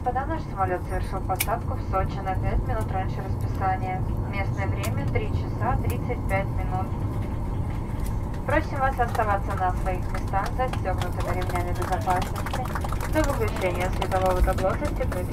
господа, наш самолет совершил посадку в Сочи на 5 минут раньше расписания. Местное время 3 часа 35 минут. Просим вас оставаться на своих местах, застегнутыми ремнями безопасности, до выключения светового табло застегнуть.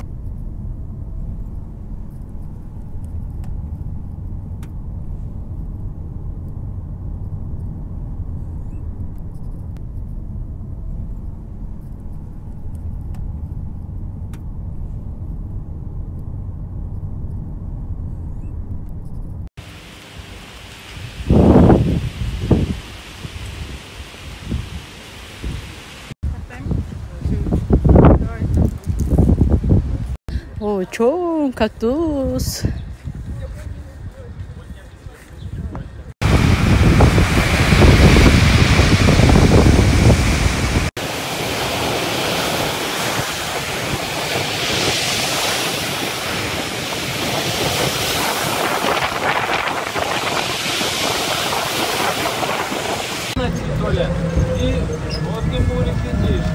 О, чё, кактус. Территория. И вот Гимбурик здесь.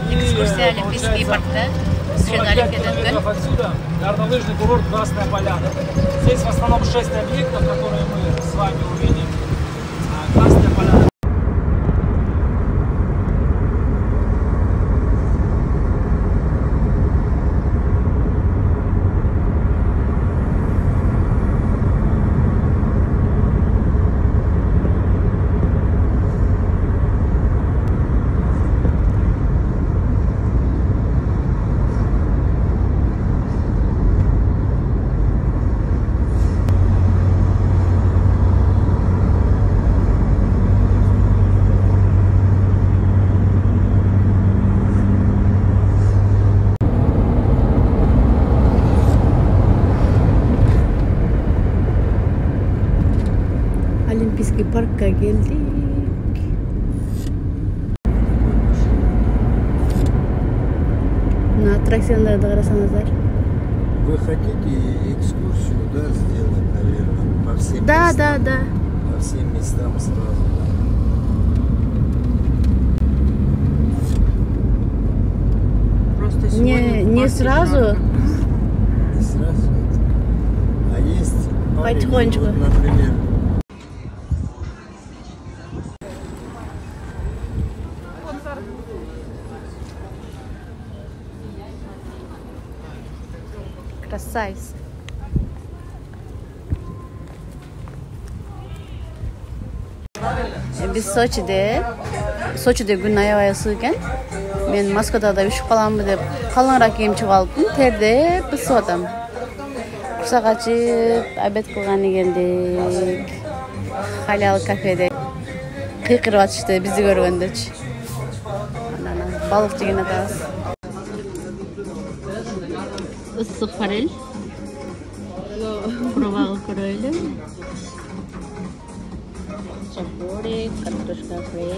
Экскурсия Олимпийский парк, да? 45 километров отсюда горнолыжный курорт Красная Поляна. Здесь в основном 6 объектов, которые мы с вами увидим. Красная Поляна. Олимпийский паркка geldik. На аттракциондарды карасаңыздар. Вы хотите экскурсию, да, сделать, наверное, по всем местам? Да. По всем местам сразу, да? Просто сегодня не сразу. Не сразу. А есть Потихонечку. вот, например, Красавица. Biz Sochi'de gün ayavayası ekan. Men Moskvada da üşüp kalamı dep kalınrak kiyim çıkıp alıptım. Terde bısıp atam. Kursak açıp abet kılgany geldik. Halal kafede kıykırıp atıştı bizi görgöndeç. Balık jegen atabız. Issiq farel. Provag'ı ko'raylik. Чабурек, картошка фри.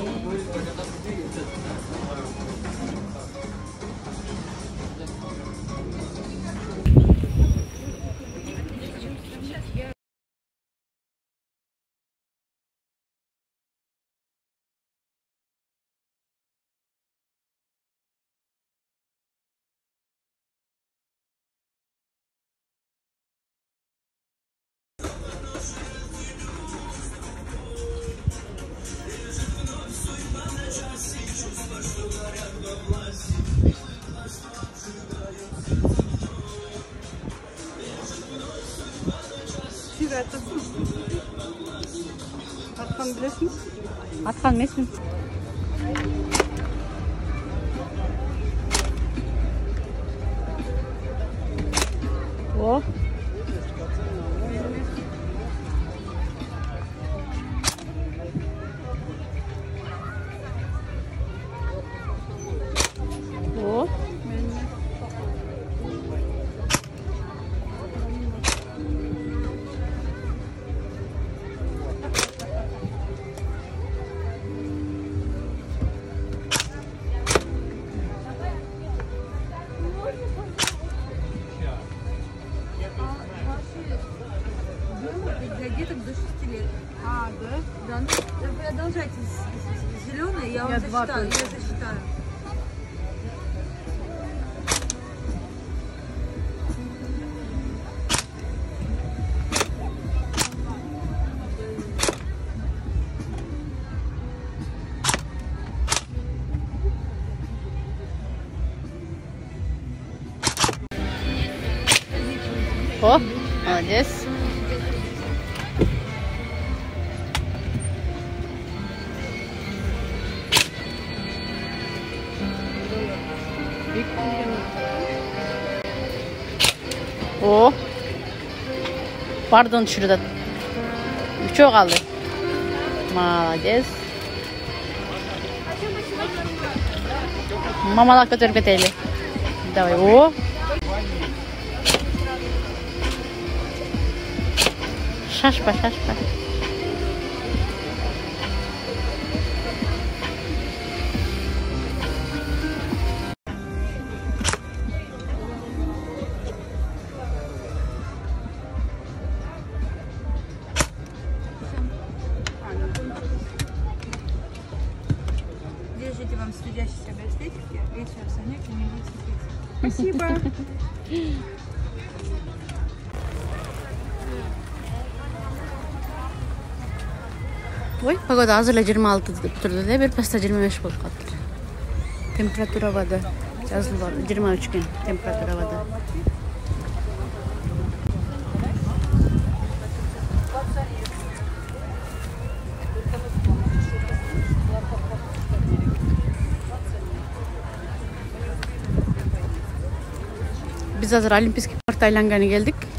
Atkan bilesiniz? Atkan bilesiniz? O. O. Для деток до 6 лет. А, да? Да, ну, продолжайте зеленый, я вам засчитаю. О, молодец. О. Pardon şurada. Çok kaldı. Молодец. Мамалак көтөрүп кетели. Давай. О. Шашпа. Держите вам следящийся об эстетике. Вечером занятия не будете пить. Спасибо. Oy, pagoda hazırla 26 turda da bir pasta 25 bolup kaldı. Temperatur havada yazılı var 23 gün temperatur havada. Biz hazır Olimpiyski parkta aylanganı geldik.